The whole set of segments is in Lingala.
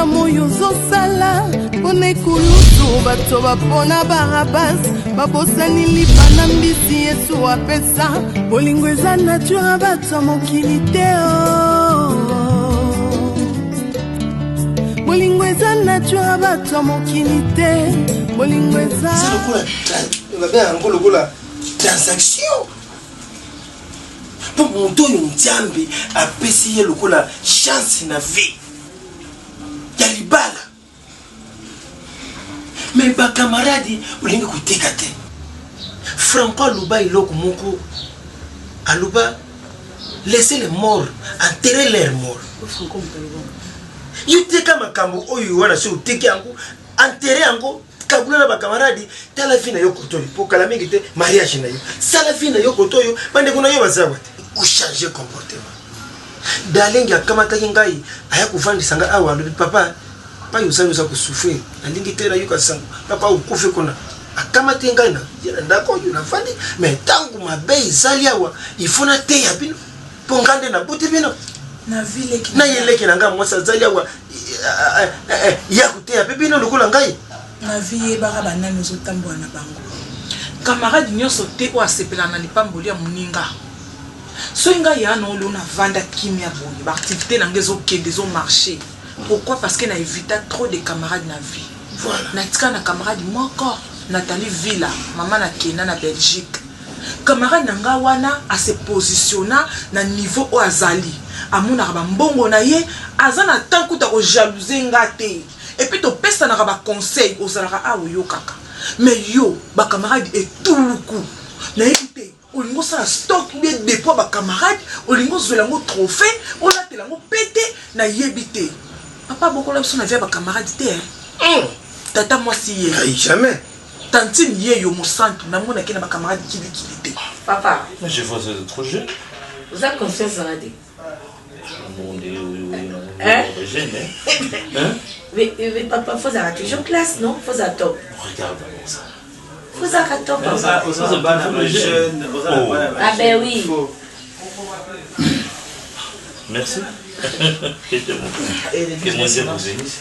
malamu yozo sala pone kulutu bato bapona barabas babosani lipana mbisi Yesu apesa bolingo eza nature bato mokili te bolingo eza nature bato mokili te bolingo eza lokola transaction pour monto yondiambi apesi ye lokola chance na vie ya libala mais bakamaradi olingi koteka te Franco aloba iloko moko aloba laissez les morts enterrer leurs morts yuteka makambo oyo wana so uteki yango enterrer yango kabula na bakamaradi tala fina yo kotoyo po kala mingi te mariage na yo sala fina yo kotoyo bande kuna yo bazawa ou changer comportement dalengi akamata ngai aya kuvandisa nga awa lobi papa pa yosalo za kusufrir alingi tera yuka sango papa ukufe kuna akamata ngai na ndako yo na fandi mais tangu mabe izali awa ifuna te ya bino pongande na buti bino na vile na yeleki na nga mwasa zali awa ya kutea bino lokola ngai na vie bara banani ozotambola na bango camarade nyonso te o asepela na lipamboli ya moninga so nga ya no lo na vanda kimia boye ba activité na ngezo kende zo marché pourquoi parce que na évita trop de camarades na vie voilà na tika na camarade moko Nathalie Villa maman na Kenya na Belgique camarade na nga wana a se positionna na niveau o azali amuna ba mbongo na ye azana tankuta ko jalouser nga te et puis to pesa na ba conseil ozalaka a yo kaka mais yo ba camarade et tout le coup na éviter olingo sa stock bien dépôt ba camarade olingo zolango trophée on a telango pété na yebité papa beaucoup la son avis ba camarade te tata moi si ai jamais tantine ye yo mo centre na mona kena ba camarade kili te papa mais je vois c'est trop jeune vous avez confiance en Dieu mais papa faut avoir toujours classe non faut avoir top regarde ça faut avoir top ah ben oui merci que mon Dieu vous bénisse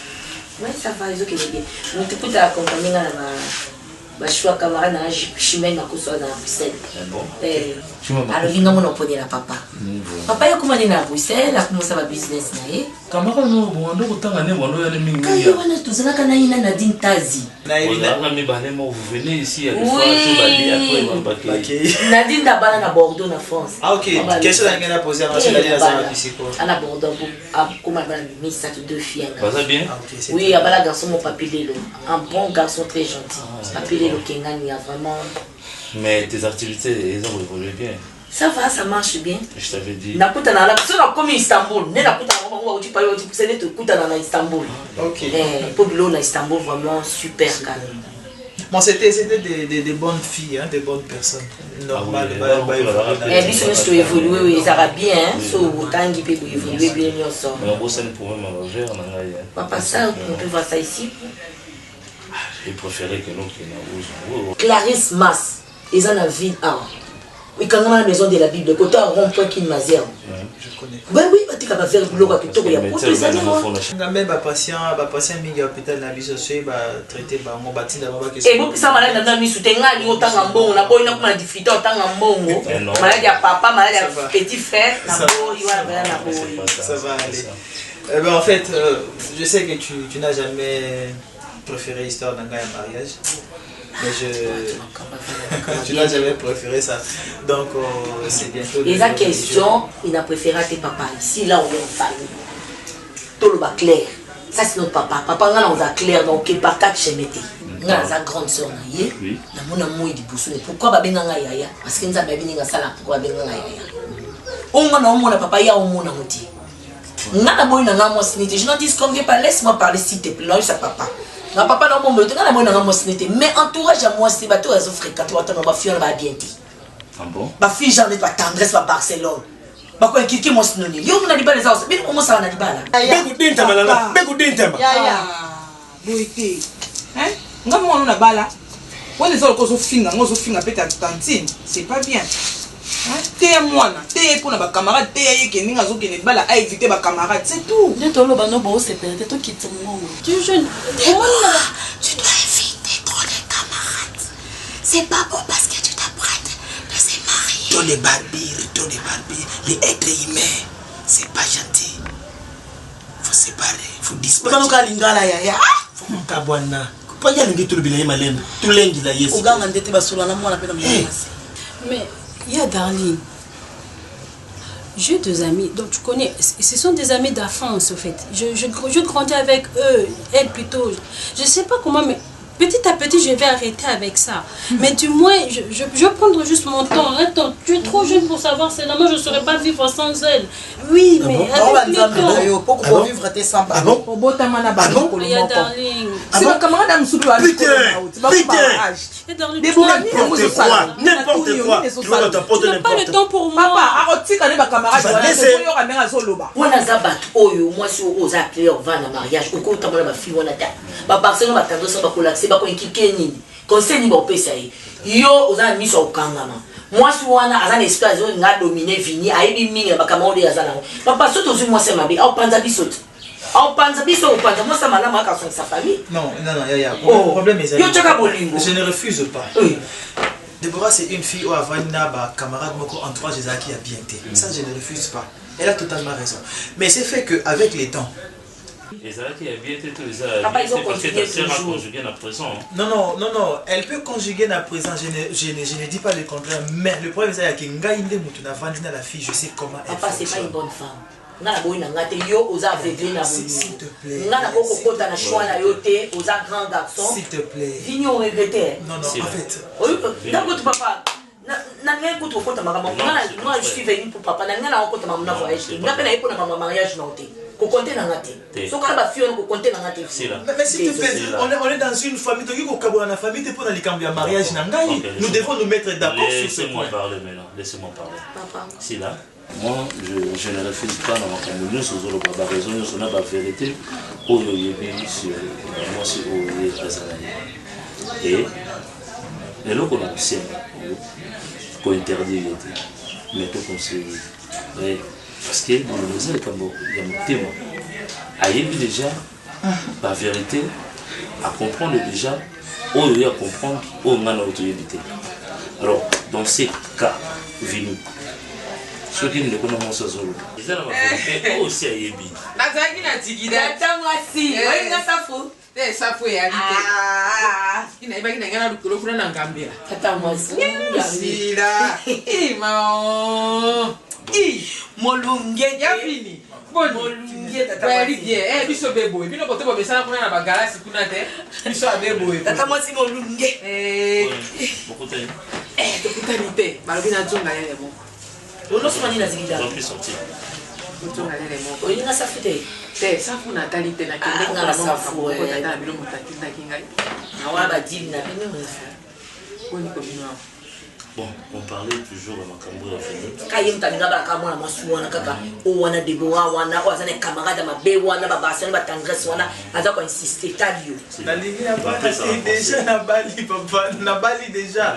oui ça va ils ont qu'il est bien on te peut accompagner dans ma choix camarade na chimène na kuswa na Bruxelles bon alors linga mon opone la papa papa ya comment na Bruxelles a commencé ma business na ye camarade no bondo kotanga ne bondo ya mingi kayo wana tuzana kana ina na dintazi na mi bale mo vous venez ici à des fois tout bali après Nadine d'abord na Bordeaux na France ah ok question là ngana poser à Marcel Nadine za bisiko ana Bordeaux comme ma mis ça deux filles ça bien oui abala garçon mon papilelo un bon garçon très gentil papilelo Kengani a vraiment mais tes activités elles ont évolué bien ça va ça marche bien je t'avais dit nakuta na la so na comme Istanbul ne nakuta na mama uti pa uti c'est te kuta na Istanbul ok pour l'eau na Istanbul vraiment super calme. Bon, c'était des bonnes filles, hein, des bonnes personnes. Normal. Et puis, si tu évolues, oui, ça va bien. Si autant qui peut évoluer bien, on sort. Papa, ça, on peut voir ça ici. J'ai préféré que nous qui Clarisse Mas, ils ont la ville. Oui, quand on a la maison de la Bible, côté à rond-point qui m'a dit. Je connais. Ben oui, tu vas faire le logo qui il y a beaucoup de années. Même les patients, mingi hôpital na biso soy ba traiter ba mo batinda ba et vous ça malade dans mi soutenga ni autant mbongo na boy na kuma difficulté autant mbongo. Malade ya papa, malade ya petit frère, na boy, voilà na boy. Ça va aller. Ben en fait, je sais que tu n'as jamais préféré l'histoire d'un gars en mariage. Mais tu n'as jamais préféré ça. Donc, c'est bientôt. Et la question, il a préféré à tes papas. Ici, là, on est en famille. Tout le bas clair. Ça, c'est notre papa. Papa, là, on a clair. Donc, il part à Chemete. On a sa grande soeur. Oui. On a mon amour du bousson. Pourquoi Babé n'a pas yaya? Parce qu'il nous a babé n'a pas ça. Pourquoi Babé n'a pas yaya? On a papa, il y a un mot dans l'outil. On a d'abord une amour. Je n'en dis qu'on vient pas. Laisse-moi parler s'il te plaît. Là, c'est papa. Na papa na mo mbeto na mo na mosinité mais entourage à moi c'est bateau azo fréquente wa tano ba fille na ba bien ti ah bon ba fille genre ba tendresse ba Barcelone ba ko kiki mo sinoni yo na libala za bi mo sa na libala beku dinta malanga beku dinta ya boité hein ngam mo na bala woni zo ko zo finga ngo zo finga peta tantine c'est pas bien T'es moi, t'es pour nos camarades, t'es qui n'est pas bala à éviter ma camarade, c'est tout. De ton loba no c'est peut-être toi qui te mens. Tu jeune. Tu dois éviter trop les camarades. C'est pas bon parce que tu t'apprêtes de se marier. Tous les barbies, les êtres humains, c'est pas gentil. Faut séparer, faut dispatcher. Faut pas nous lingala ya. Faut kabwana. Pas y aller tout le bilan malem. Tout lundi là yes. Oganga ndete basula na moi la peine Mais il y a Darling. J'ai 2 amis, donc tu connais, ce sont des amis d'enfance au fait. Je grandis avec eux, elle plutôt. Je sais pas comment, mais petit à petit je vais arrêter avec ça. Mais du moins, je vais prendre juste mon temps. Attends, tu es trop jeune pour savoir cela. Moi je ne saurais pas vivre sans elle. Oui, mais avec le temps. Pourquoi vivre tes sans pas? Bon. Il y a Darling. C'est mon camarade Amsoulou. Putain. N'importe quoi. Tu n'as pas le temps pour moi. Papa, arrête quand même camarade. Wana zabat oyo moi si aux appelés au van mariage au côté de ma fille wana ta ba personne ba tando ça ba kolaxer ba ko ikike nini conseil ni ba pesa yi yo oza mis au kangama moi si wana azana espace yo nga dominer vini aibi mingi ba kamode azana papa soto zo moi c'est ma bi au panza bisote au panza moi ça mala ma ka son sa famille Non, y a le problème est je ne refuse pas. Oui. Déborah, c'est une fille où Avana, camarade, mon entourage, qui a bien été. Ça, je ne refuse pas. Elle a totalement raison. Mais c'est fait qu'avec les temps. Et ça qui a bien été tout ça. Parce que ta sœur a conjugué la présent. Non. Elle peut conjuguer la présent. Je ne dis pas le contraire. Mais le problème, c'est que Ngaïnde Moutuna Vandina, la fille, je sais comment elle papa, c'est pas une bonne femme. S'il te plaît. Grand garçon. S'il te plaît. Vignon regretté. Non, en fait. D'accord, papa. Moi, je suis venu pour papa. Mariage. Mais s'il te plaît, on est dans une famille. Nous devons nous mettre d'accord sur ce point. Laissez-moi parler. Si là, moi, je ne refuse pas dans ma communion sur la raison, sur la vérité. Et là, on a aussi pour interdire mais tout conseiller. Parce que dans le musée, il y a un témoin. Il y a déjà la vérité à comprendre déjà, ou il y a à comprendre, ou on a l'autorité. Alors, dans ces cas, venus, ceux qui ne connaissent pas ce zolo, ils ont la vérité aussi à Yebi. Ça faut y aller. Il n'a pas de colofre dans Gambia. Si là. Molungue. Ya fini. Molungue. Very bien. Eh, biso bebo. Bino kote bo besana kuna na bagala sikuna te. Biso abebo. Tata moi si molungue. Bokutani. Tokutani te. Balobina zonga yele mo. Ono sumani na zigida. Donc ils sortent. Zonga yele mo. Olinga safite. Te safu na talite na kende ngala safu ko tata bilo mutaki na kingai. Awa ba dib na bino mo. Koni ko bino. Bon, on parlait toujours de ma camouille à finir. Kayim taninga ba kamona masuwana kaka. O wana Deborah wana o azane camarade mabe wana ba basani ba tendresse wana aza ko insister tadio. La ligne n'a pas déjà na Bali papa, na Bali déjà.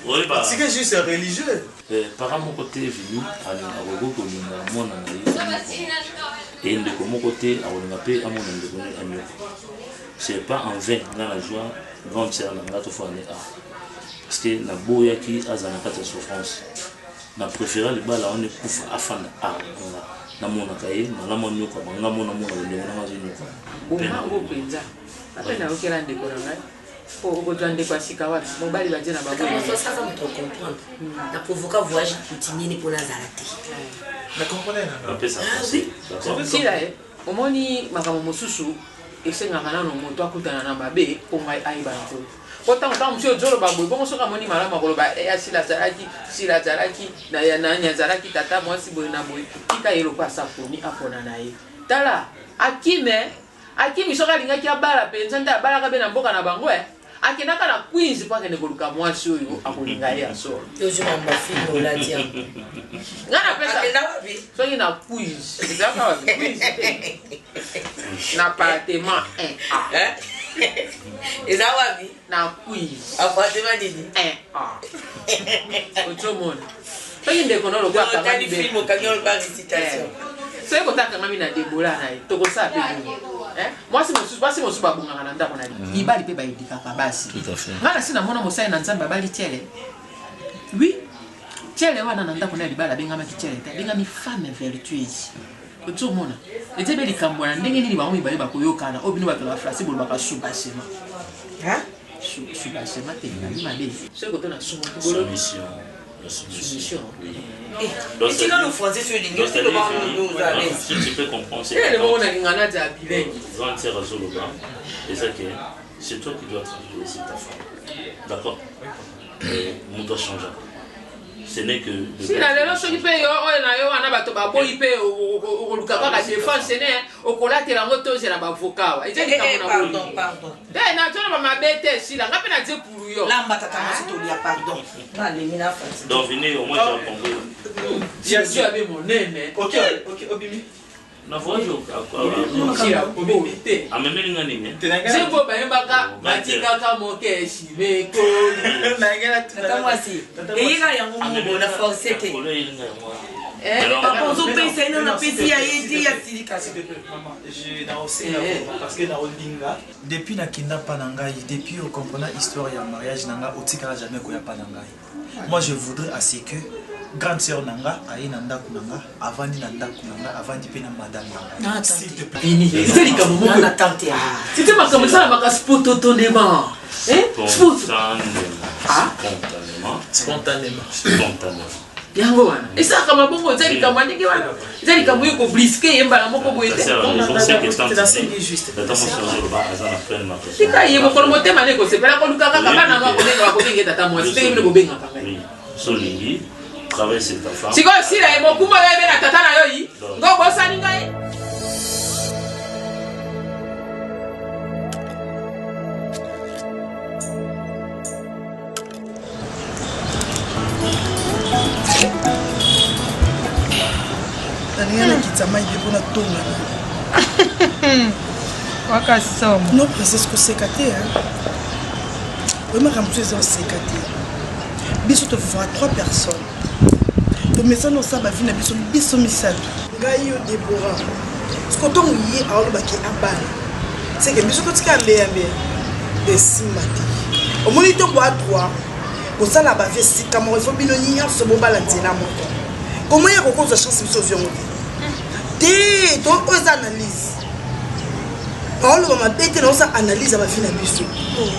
Oui bah. C'est que juste religieux. Par mon côté venu à Nagogo comme mon et de mon côté à Olingape à mon ami. C'est pas en vain dans la joie grande sœur na ngato fane a. Parce que la boya qui a dans la souffrance. Na préféré les balles on est kufa afana a na mona kaye na mona nyoka na mona le na mazinyoka. Pena go penza. Apena okela ndeko ngai. Pour rejoindre quoi si kawa mobali ba dina ba Comment ça ça me comprendre. Na provoquer voyage coutumier pour Nazareth. Na comprenez na pesa. Oui. Si là omoni makamo mosusu esengaka nano moto akutana na babe po ngai aiba nto. Pourtant quand monsieur Jolo baboy bon soka moni malama koloba ya sila zaraki na ya nanya zaraki tata moi si boy na boy tika yelo kwa saponi apona na ye. Tala akimi soka linga ki abala penza nda abala ka bena mboka na bango akinaka na Queens pa kene koluka mwasi oyo akolinga ye asolo. Yo je m'en fous la dia. Ngana pesa so ina Queens. Ezaka wa Queens. Na appartement 1A. Ezawabi na Queens. Appartement didi 1A. Otomona. soki ndeko no lokola Tani film okangeli ba récitation. soki kotakangami na debola na ye tokosala mpe nini mwasi mosusu babongaka na ndako na libali mpe bayedikaka basi ngai nasi namona mosali na nzambe abali tiele oui tiele wana na ndako na libali abengamaki tiele te abengami femme vertueuse ozomona ete mpe likambo na ndenge nini bango mibale bakoyokana oyo bino bato na frasi bolobaka subasema subasema te nali mabe soki kotona Soumission. La soumission. Oui. Et tu le français sur l'anglais, c'est le bon nous à l'aise. Si tu peux comprendre, c'est le moment où on a dit à bilingue. Et ça que c'est toi qui dois travailler, c'est ta femme. D'accord. On doit changer. Ce n'est que. Si la lelo soki pe yo oyo na yo wana bato baboyi pe oluka kaka défense ne okolatela ngo tozela bavoka wa ete likambo na Pardon. na tona bamabe te sila nga mpe na tie pulu yo Lamba tata mwasi tolia pardon. Donc venez au moins j'ai compris. Jésus avait mon nene. Ok, Obimi. Na voyage te amemeli nga nini? zembo bayembaka batikaka moke shimeko Tata mwasi. Eyika yango mo na forcer te. Papa ozopesa ino na pesi ya yedi ya silika s'il te plaît. Maman, je n'ai aussi parce que na Olinga depuis na kinda panangai depuis au comprendre histoire ya mariage nanga otikala jamais ko ya panangai. Moi je voudrais à ce que grande sœur nanga ayi na ndako nanga avandi na ndako nanga avandi pe na madame nanga. S'il te plaît. c'était likambo moko na tante ya. c'était makambo sala maka spontanément Spontanément. yango wana esaka mabongo eza likambo ndenge wana eza likambo yo kobliske yembala moko boye te tika ye mokolo motema ne kosepela koluka kaka bana mwa kobenga bakobenga tata mwasi ndenge bino bobengaka ngai Solingi, travaille sur ta femme. sikoyo sila ye mokumba bebe na tata na yo yi ngo bosani ngai nalinga nakita mai mpe mpona tongana wakasomo no princesse koseka te oyemaka mosu eza oseka te biso tofaa 3 personnes tomesana osala bavi na biso misato ngai yo debora siko ntongo ye aolobaki abala seke biso totika mbeyambeya esimba te omoni ntongo a3 kosala bavi esika moko ifo bino nyonso bobala nzela moko komoye kokozwa chance biso viongo te to oyo eza analyse aoloba mabe te naosa analyse ya bavi na biso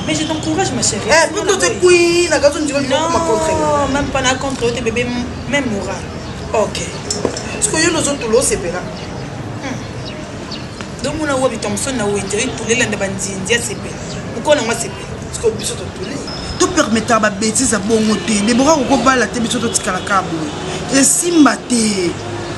mais je t'encourage ma chérie po totekui na gazo ndiko likokoma contre non même pas na contre te bébé même moral ok siko yo nozotula osepela donc mona wo bita mosoni na wo intérêt tolelanda banzinzi asepela mokolo nango asepela siko biso totuli topermetaka babétise ya bongo te deboka kokobala te biso totikalaka boye esimba te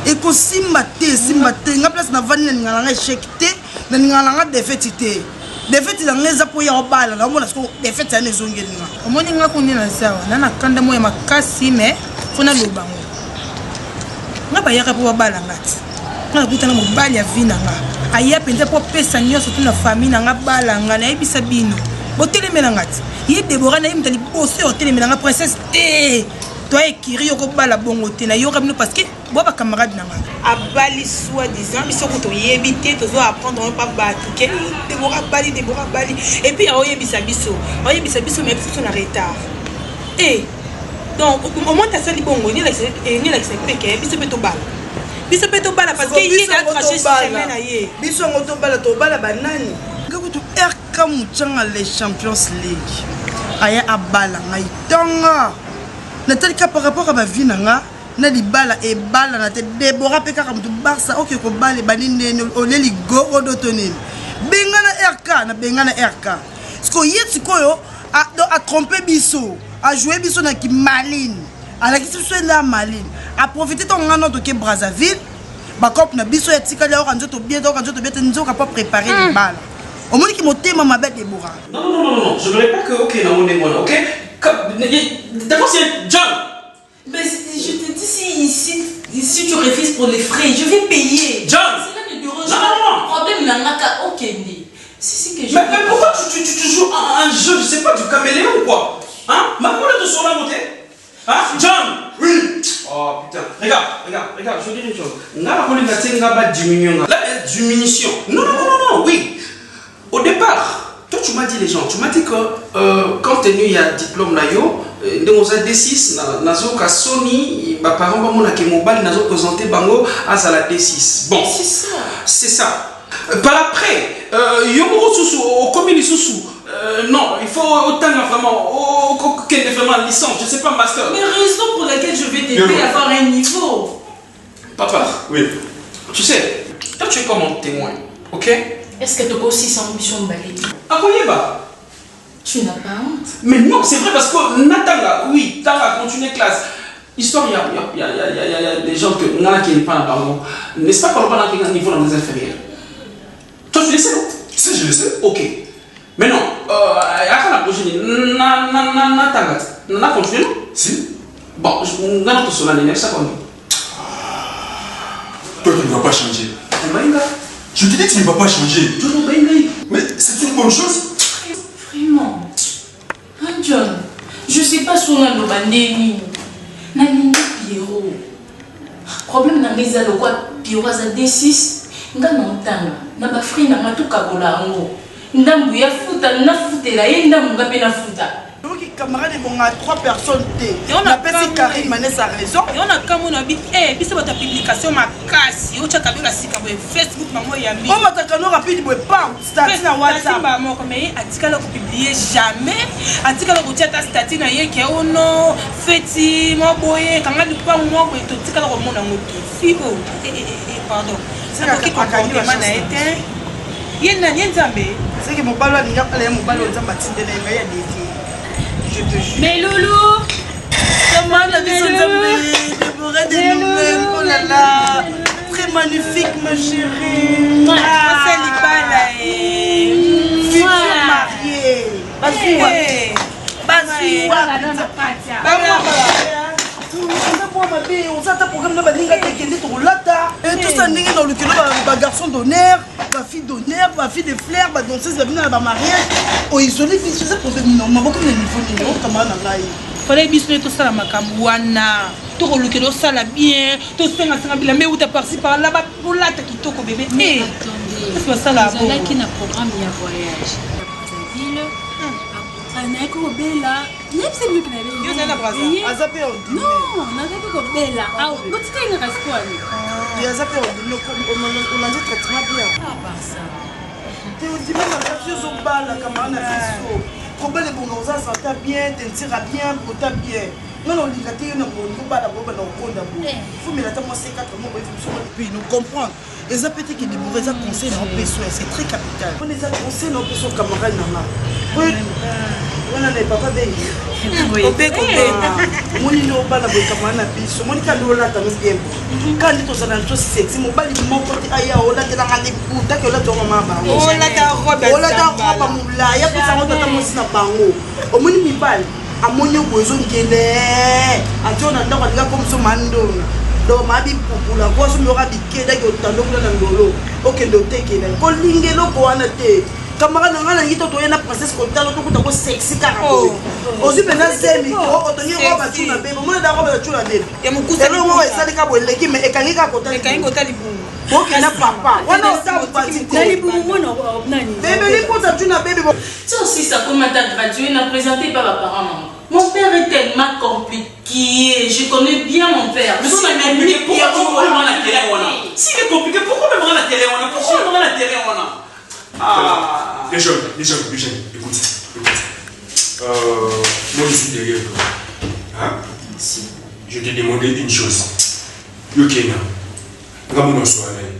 ekosimba te esimba te nga place navandi na ningana nga échec te na ningana nga defete te defete nanga eza mpo ya obala naomona siko defete yana ezongelinga omoni nga kundi na sawa na na kanda moya makasi mais fona lobango nga bayaka mpo babala nga ti nga nakutana mobali ya vi na nga aya mpenza mpo pesa nyonso to na famille na nga bala nga nayebisa bino botelemela nga ti ye debora na ye moto liboso ya otelemela nga princesse te to ekiri yokobala bongo te nayoka bino parce que bo bacamarade na nga abali soi disant biso ko toyebi te tozo apprendre pa bato ke debora bali et puis aoyebisa biso mais biso na retard donc au moins tasali bongo ni la que biso pe tobala parce que ye a traché chemin na ye biso ngo tobala banani ngakutu RK Muchanga les Champions League aya abala ngai tonga natalika par rapport à ma vie nanga na libala ebala na te debora pe kaka mutu Barça ok ko bale banine oleli go odotonene bengana RK na bengana RK sko yeti koyo a tromper biso a jouer biso na ki maline ala ki biso na maline a profiter ton ngano to ke Brazzaville ba cop na biso ya tika leo kanzo to bien nzoka pas préparer les balles au moins qui motema mabe debora non je voudrais pas que ok na on est bon ok d'accord c'est John. Mais je te dis si tu refuses pour les frais, je vais payer. John. C'est là le bureau. Non. Problème n'a pas ok ni. Si que je. Mais pourquoi tu joues un jeu, je sais pas, du caméléon ou quoi? Hein? Ma couleur de son la montée? Hein? John. Oui. Oh regarde, je veux dire une chose. La diminution. Non, oui. Au départ, toi tu m'as dit les gens, tu m'as dit que quand tu es venu il y a diplôme là, nous avons D6, nous avons Sony, mes parents vont mon mobile, nous avons présenté Bango à la D6. Bon, c'est ça. Par après, au commune sous. Non, il faut autant vraiment, qu'elle est vraiment licence, je sais pas, master. Mais raison pour laquelle je vais t'aider à avoir un niveau. Papa, oui. Tu sais, toi tu es comme un témoin, ok? Est-ce que tu as aussi sans ambition de balayer? Ah, oui, bah. Tu n'as pas honte? Mais non, c'est vrai parce que Nathan, oui, t'as continué classe. Histoire, il y a des gens qui n'ont pas la parole. N'est-ce pas qu'on parle d'un niveau dans les inférieurs? Toi, tu le sais, non? Si, je le sais. Ok. Mais non, à la prochaine, n'a continué, non? Si. Bon, on a notre solennel, ça comme Toi, tu ne vas pas changer. Je te dis que tu ne vas pas changer. Mais c'est une bonne chose. Vraiment. Hein, John, je sais pas si on a le bandéni. Nani Pierrot. Problème na mise à le quoi Pierrot à D6. Nga n'entanga. Na ba free na matuka bolango. Ndambu ya futa na futela ye ndambu ngape na futa. Donc camarade bon à 3 personnes T. On a passé Karine Mané sa raison. Et on a comme on a dit puis c'est votre publication ma casse. Yo cha kabela sika bo Facebook maman ya mi. On m'a takano rapide bo pas statut na WhatsApp. Ba mo comme article ko publier jamais. Article ko tia ta statut na ye ke ono feti mo boye kanga du pa mo ko to tika ko mona ngoto. Fibo. Pardon. C'est pas qui comportement na été. Yena nzambe. C'est que mon ballon n'y a pas les mon ballon nzamba tinde na ya dédié. Je te jure. Mais Loulou, comment la vie de des nouvelles, oh là là, très magnifique ma chérie. C'est l'ibala futur marié. Basi on s'attend programme de balinga tekende to lata et tout ça ndenge dans le kilo ba garçon d'honneur, ba fille d'honneur, ba fille de fleurs, ba danseuse ba bina ba mariage o isolé fille ça pour non maboko na niveau ni comment na ngai fallait biscuit tout ça la makambu wana to ko lukelo ça la bien to senga senga bila mais ou ta par-ci par là ba polata kitoko bébé eh c'est ça la bon là qui na programme ya voyage ville anako bela c'est mieux que la ville. Yo na braza azape on non nakako bela ah botita ina restaurant ya azape on a dit traitement bien ah par ça te on dit même la radio zo bala kama na fiso problème bon on ça ça bien tentira bien bota bien non on dit que na bon bala bo na konda bo faut mais la tamo c'est 4 mois puis nous comprendre les appétits qui débourrent ça conseil dans besoin c'est très capital on les a conseil dans besoin camarade nana on a des papa bé moni no bala bo kamana biso moni ka lola ta bien quand to ça dans tout sexy mon bali mon côté aya ola te la ngani puta que ola to mama ba ola ta roba mula ya pesa ngota ta mosina bango o moni mi bali amoni bozo ngele atona ndako ndika comme so mandona do mabi pupula ko so mora bikeda ke otando kula na ngolo okende otekela ko lingelo ko wana te camarade ngana ngito to yena princesse ko talo to kuta ko sexy karako ozi pena zemi ko otongi roba tuna bebe mona da roba tuna bebe ya mukusa elo mo esali ka boleki me ekangi ka kota libu ok na papa wana ota bati na libu mona nani bebe lipota tuna bebe ça aussi ça comment t'as gradué n'a présenté par mes parents. Mon père est tellement compliqué. Je connais bien mon père. Mais s'il est compliqué, pourquoi tu me la télé? S'il est compliqué, pourquoi tu me la télé? Pourquoi tu me la télé? Ah. Les jeunes, écoute. Moi je suis derrière toi. Hein? Je t'ai demandé une chose. Yokena, Gamou no soirée.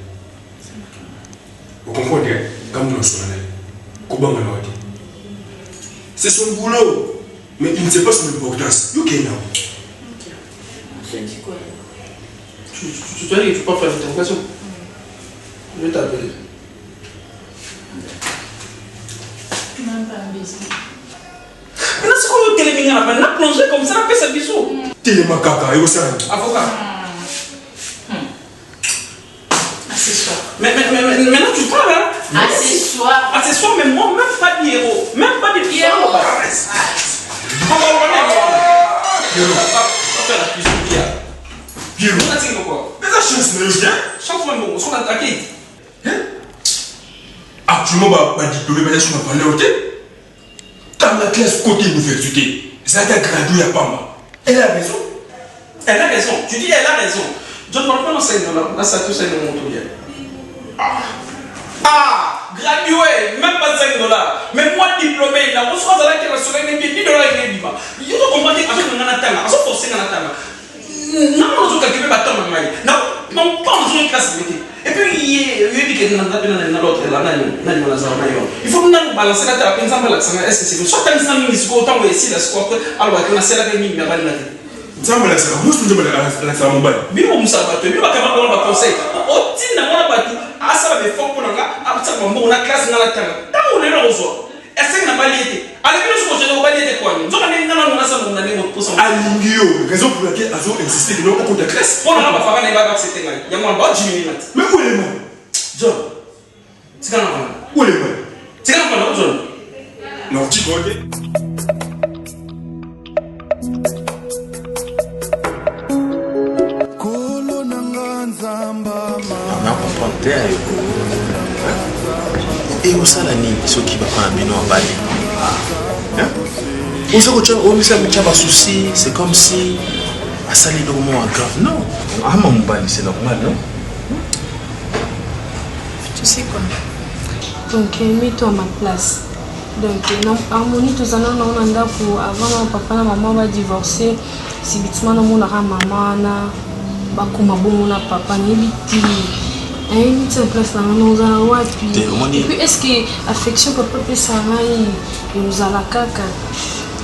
Vous comprenez? Gamou no soirée. Kobama Lodi. C'est son boulot. Mais il ne sait pas son importance. Yokena. Je dis quoi? Tu te dis que tu peux pas faire l'interrogation. Je vais t'appeler. Même pas un baiser. Mais là, c'est quoi le télé? On a plongé comme ça, on a fait sa bisou. Téléma kaka, et au sein. Avocat. Accessoire. Mais maintenant, tu parles, hein? Accessoire. Accessoire, mais moi, même pas de héros. Même pas de Pierrot. On va faire la cuisine, Pierre. Pierrot. On a dit quoi? chance na yo bien. Chance moi bon, on a attaqué. Actuellement ba diplômé ba sur ma panne OK. Dans la classe côté université, ça t'a gradué à Pamba. Elle a raison. Elle a raison. Tu dis elle a raison. Je ne parle pas dans $5. Là, ça tout c'est mon tour. Ah, gradué, même pas $5. Mais moi diplômé, là, on se voit dans la classe, on a $10. Il faut comprendre que avec mon atama, on se force à atama. Non, on se calcule pas tant mal. Non, pas dans une classe de et puis il dit que dans l'autre là, il faut nous balancer la table, ensemble là, est-ce que c'est soit tant que ça nous dit autant que ici la squat, alors que la c'est la gamine mais pas la Nzambe la sala, musu nzambe la sala mobile. Bino musaba to, bino bakama ko ba conseil. O tinna mona batu, asa ba fo ko nga, abutsa ba mo na classe na la tanga. Tango le rozo. Ese na baliete. Ale bino so je no baliete kwa ni. Nzoka ni ngana na sa mo na ni poso. Alingio, raison pour laquelle azo insister que non au cours de classe. Pour na ba fa na ba c'était ngai. Ya mo ba jimi mat. Mais où est le monde? John. Tika na ba. Où est le monde? Tika na ba John. Non, tu vois OK. Et où ça la nuit, ceux qui va prendre un bino en balai. Où ça que souci, c'est comme si à salir le moment grave. Non, à mon balai, c'est normal, non? Tu sais quoi? Donc, mets-toi à ma place. Donc, harmonie, tout ça, on a pour avant mon papa et maman va divorcer. Si vite maman a maman na bakuma bon na papa ni biti. Et place là nous a wapi. Et puis est-ce que affection papa peut ça nous a la caca.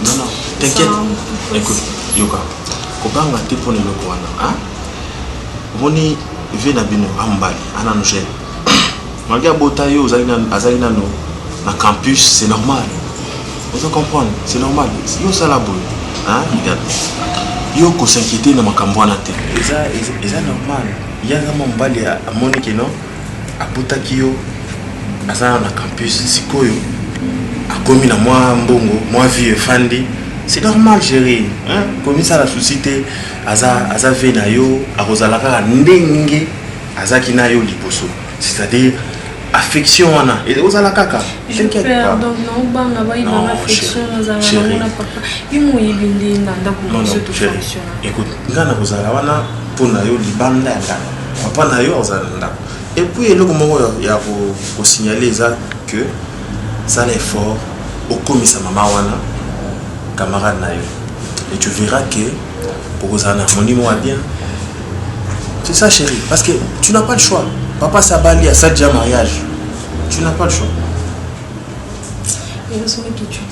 Non, t'inquiète. Écoute, Yoka. Kobanga te pour le kwana, hein? Voni vena bino ambali, ana nous gêne. Malgré botayo azalina no na campus, c'est normal. Vous comprenez? C'est normal. Yo ça la boule. Hein? Regarde. Yo ko s'inquiéter na makambo na te. Eza normal. Ya kama mbali ya Monique non abutaki yo azana na campus sikoyo akomi na mwa mbongo mwa vie fandi, c'est normal chérie, hein? Comme ça la société aza vena yo akozala kaka ndenge azaki na yo liboso, c'est-à-dire affection wana et ozala kaka. T'inquiète pas. Donc non banga ba ina affection nazala na papa. Imo yibindi ndanda ko se tout fonctionne. Écoute, ngana kozala wana pona yo libanda ya papa na yo ozala ndako. Et puis le moment il y a pour signaler ça que ça l'effort au commissaire maman wana camarade na yo. Et tu verras que pour ozana harmonie moi bien. C'est ça chérie, parce que tu n'as pas le choix. Papa Sabali a ça déjà mariage. Tu n'as pas le choix. Il va se mettre tout de suite.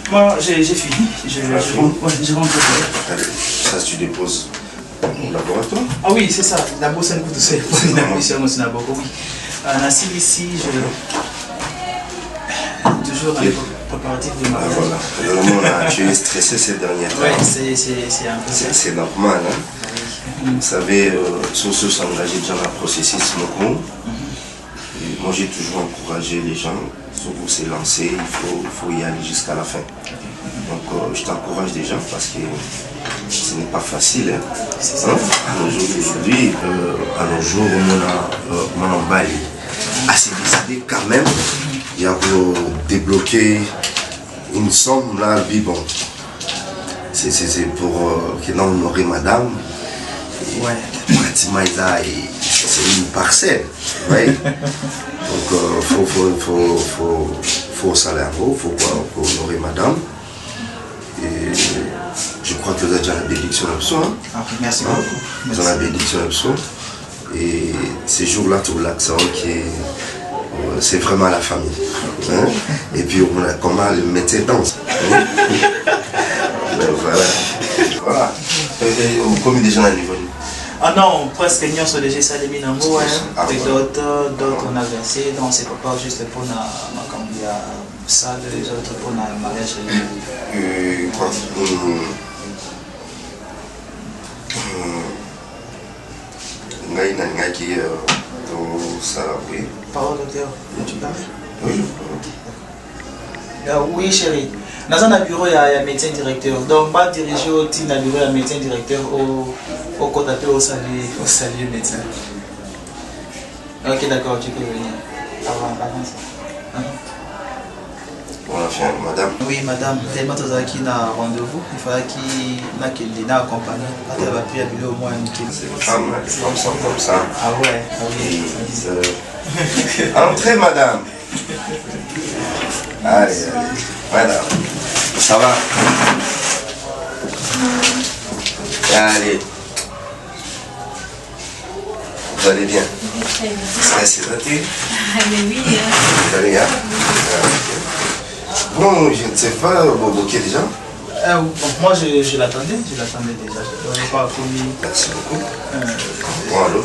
Moi, j'ai fini. Je rentre. Allez, ça tu déposes au laboratoire. Ah oui, c'est ça. La bosse un coup de sel. La mission au Sinaboko, oui. Nassi ici, toujours dans les préparatifs de mariage. Voilà. Le moment là, tu es stressé ces derniers temps. Oui, c'est un peu ça. C'est normal. Hein? Vous savez, ceux s'engager dans le processus, moi j'ai toujours encouragé les gens. Si vous s'est lancé, il faut y aller jusqu'à la fin. Donc je t'encourage déjà parce que ce n'est pas facile. Hein? À nos jours d'aujourd'hui, à nos jours où on a Bali, assez décidé quand même, il y a pour débloquer une somme là, bon. C'est pour que l'on honorer madame. Ouais. Pratiquement, c'est une parcelle. Ouais. Donc, faut salaire, faut honorer madame. Et je crois que vous avez déjà la bénédiction là-dessous. Hein? Okay, merci beaucoup. Vous avez la bénédiction là-dessous. Et ces jours-là, tout l'accent qui est. C'est vraiment la famille. Hein? Et puis, on a comment le métier danse. Hein? Voilà. Vous commis des gens à niveau. Ah non, presque nous sommes déjà salés minango, avec d'autres on a versé, donc c'est pas juste pour ma cambia ya salle les autres pour un mariage ngai na ngaki tosala boye. Parole docteur, tu parles? Oui. Oui chérie, dans un bureau il y a médecin directeur, donc pas diriger au team dans bureau il y a médecin directeur au côté au salut médecin. Ok d'accord, tu peux venir. Avant ça. Voilà, madame. Oui madame, tellement tu as qui na rendez-vous, il faudra qu'il n'a qu'il n'a accompagné. Quand elle va prier au moins une kilo. C'est une femme, comme ça. Ah ouais, ah oui. Entrez madame. Allez, madame. Ça va? Allez. Vous allez bien? C'est raté? Mais oui. Vous allez bien? Non, je ne sais pas, Boboké déjà. Moi je l'attendais déjà. Je n'ai pas commis. Merci beaucoup. Bon, alors,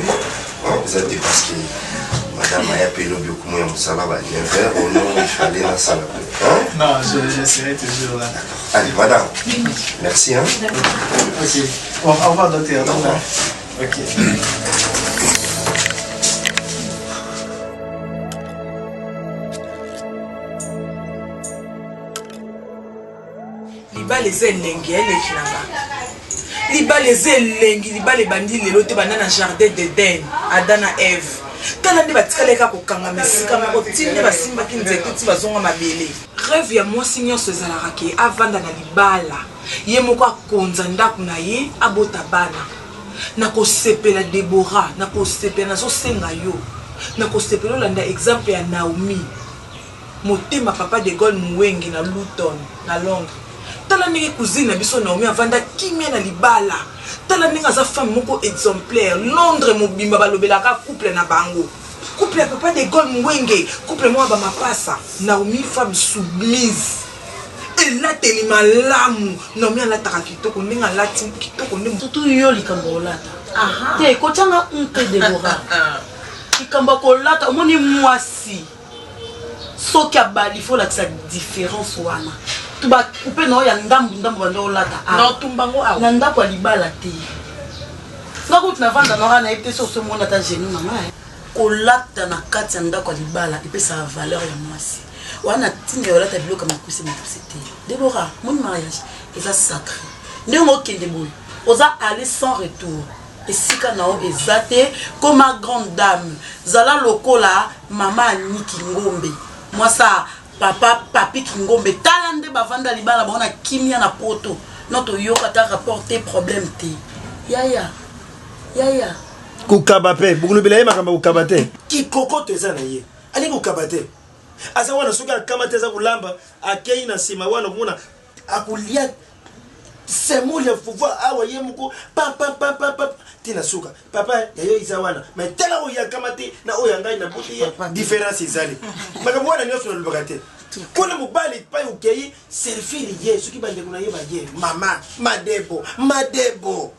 vous êtes parce que madame a appelé le bureau comme un salaba. Au nom, il fallait la salade. Non, je serai toujours là. Allez, madame. Merci. Hein? Ok. Bon, au revoir, docteur. Au revoir. Ok. libala eza elengi eleki na nga libala eza elengi libala ebandi lelo te banda na jardin d'Eden Adam na Eve tala nde batikala kaka kokangama esika moko ti nde basimbaki nzete ti bazonga mabele rêve ya mwasi nyonso ezalaka ke avanda na libala ye moko akonza ndako na ye abota bana nakosepela Debora nakosepela nazosenga yo nakosepela olanda exemple ya Naomi motema papa de Gaulle Muwenge na Luton na Londres tala ndenge cousine na biso Naomi avanda kimia na libala tala ndenge aza femme moko exemplaire Londres mobimba balobelaka couple na bango couple ya papa de Gaulle Muwenge couple mwa bamapasa Naomi femme soumise elateli malamu Naomi alataka kitoko ndenge alati kitoko nde surtout yo likambo olata te kotianga unte Debora likambo kolata omoni mwasi soki abali fo lakisa différence wana tuba coupe na ya ndambu banda olata non tumbango awa na ndako ya libala te ngako tunavanda na wana ete so so mona ta genou na ngai kolata na kati ya ndako ya libala epesa valeur ya mwasi wana tinga olata biloko makuse te Debora mon mariage eza sacré ndenge okende boye oza aller sans retour esika nao ezate comme ma grande dame zala lokola mama Aniki Ngombe mwasa papa papi Kingombe tala nde bavanda libala baona kimia na poto noto yoka ta rapporter problème te yaya kukaba pe bukulubela ye makamba kukaba te kikoko teza na ye ali kukaba te asa wana soki akama te eza kulamba akei na nsima wana kumona akulia semoli ya pouvoir awa ye moko pa tina suka papa yayo iza wana mais tala oyo akama te na oyo ngai na bote ya différence ezali makambo wana nyonso nalobaka te kona mobali epai okei selfie ye soki bandeko na ye baye mama madebo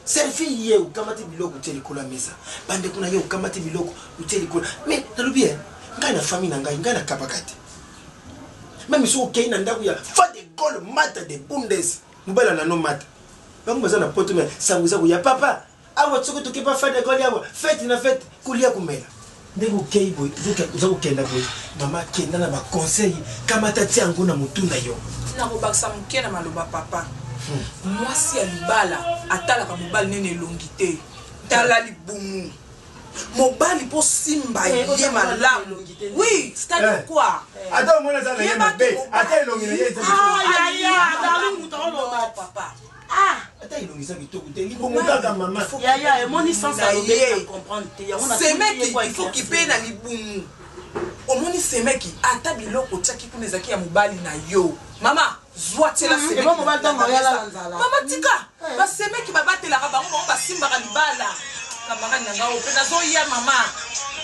selfie ye okamati biloko utie likolo ya mesa bandeko na ye okamati biloko utie likolo mais nalobi ye ngai na famille na ngai na kabaka te même so okei na ndako ya fa de Gaulle mata de Bundes mobala na no mata bango baza na poto mais sango eza koya papa awa soki toke pa fa de Gaulle awa fête na fête kolia komela ndenge okei boye oza kokenda boye mama kenda na baconseil kamata tia yango na motu na yo nakobakisa moke na maloba papa mwasi ya libala atalaka mobali nene elongi te tala libumu mobali po simba ye malamu oui c'est-à-dire quoi ata omona eza na ye mabe ata elongi na ye papa ata elongisa kitoko te libumu kaka mama yaya emoni sans alobeka comprendre te semeki il faut kipe na libumu omoni semeki ata biloko tiaki kuna ezaki ya mobali na yo mama zwa tiela semeki mama tika basemeki babatelaka bango basimbaka libala kamara nanga ope nazoya mama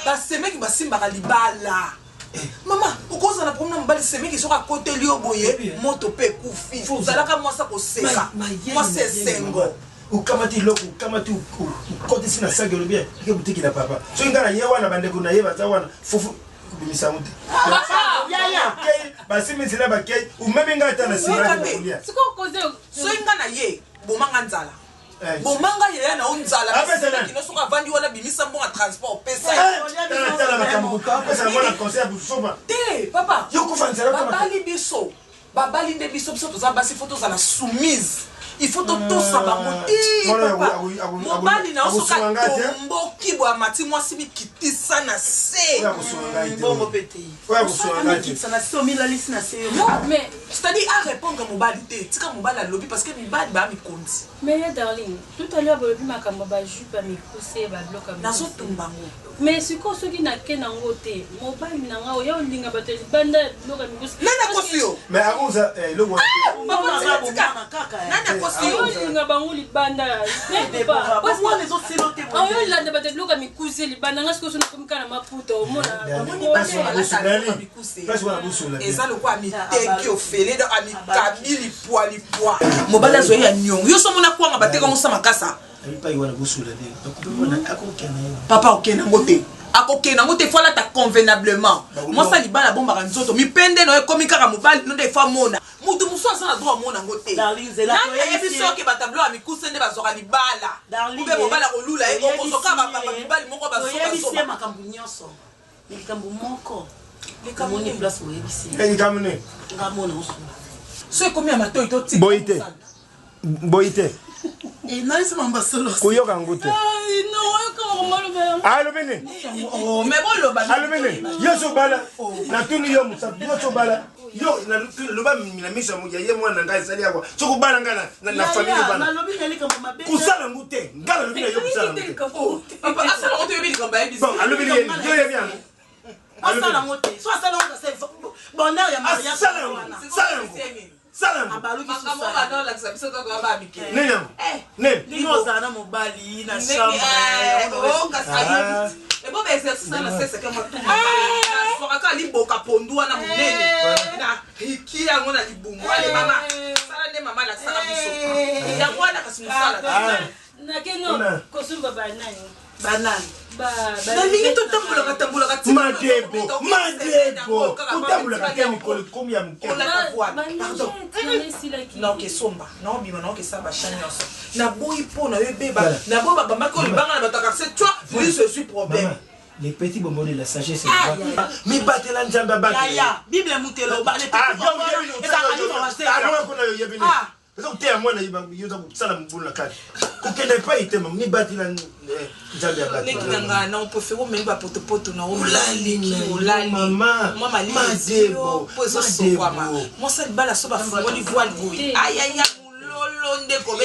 basemeki basimbaka libala mama okoza na problème mobali semeki soki akoteli yo boye moto mpe ekufi ozalaka mwasi akoseka mwasi esengo ukamati loko ukamati ukotisi na sage olobi eke butiki na papa soki ngai na ye wana bandeko na ye baza wana fufu kubimisa mutu basi mizila bakei umebenga tana sima kulia siko koze soinga na ye bomanga nzala bomanga ye na onzala kino soka vandi wana bimisa mbonga transport pesa tala makambuka pesa mwana conseil busoba te papa yoko fanzela babali nde biso biso toza basi photo za la soumise il faut totosa bango te papa mobali na osoka tomboki bwa mati mwasi mikitisa na se bongo pete mais c'est-à-dire à répondre mobali te tika mobali alobi parce que mibali ba mikondi mais darling tout à l'heure bolobi makambo ba jupe mikuse ba bloka nazotumbango mais siko soki na ke nango te mobali nanga oya olinga bato libanda bloka mikuse nana kosio mais akoza logo nana kosio olinga bango libanda oyolanda bato bloka mikuse libanda nga siko sona komikana maputa omona eza lokwa miteki ofele do amikami lipwa mobali azoye ya nyongo yo somona kwanga bateka ngo sama kasa papa okena ngote akokena ngote fala ta convenablement moi ça libala bomba ka nzoto mipende no ekomi kaka mobali no defa mona mutu muso asana droit mona ngote nani ebiso ke batablo amikuse nde bazoka libala ube mobala kolula okosoka baba mibali moko bazoka makambo nyonso likambo moko likambo ni place oyebisi kamune ngamona usu so ekomi ya matoi to tika boite nalisi mamba solo kuyoka ngute alobene alobene yoso bala na tuni yo musabu yoso bala yo na loba minamisa moja ye mwana ngai sali yakwa soko bala ngana na famille bana nalobi nalika mama be kusala ngute ngala lobi na yo kusala ngute papa asala ngote yobi kamba yebi bon alobene ye yo ye bien asala ngote so asala ngote c'est bonheur ya mariage Salam. Nina mobali na chambre. Ebo exercice na sese kama tu. Soka ka liboka pondua na munene. Na hiki yango na libungu. Ale mama. Sala ne mama la sala biso. Ya mwana kasimusala. Na keno kosumba banani. Banani. Na lingi to tambula ka madebo kutambula ka kemi komi ya mke na ke somba na bima na ke saba chanyoso na boyi po na beba na bo baba mako libanga na bataka c'est toi lui je suis problème les petits bonbons de la sagesse mi batela njamba batela ya bible mutelo ba les petits bonbons ça arrive à passer alors qu'on a eu yebini parce que t'es moi na yoza kusala mbulu na kati kokende pa itema mi batela njamba batela nekanga na on peut faire même ba poto na olali mama moi madebo pozo sokwama moi ça bala so ba fungoli voile boy aïe aïe mulolo ndeko be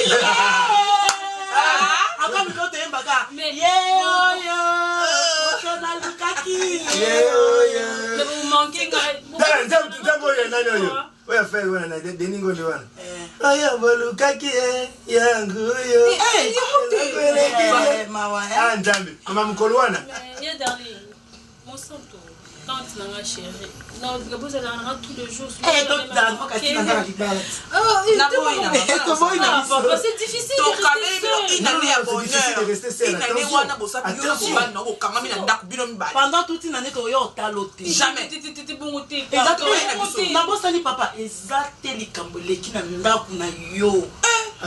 aka mikoto yembaka yo otona lukaki mais vous manquez nzambo ya nani oyo oya fe wana deningo ni wana aya bolukaki yangu yo nzambe mama mkolo wana ya darling mon santo tante nanga chérie non vous allez en tous les jours c'est difficile pendant toute une année que yo talote jamais nabosani papa ezate likambo leki na ndako na yo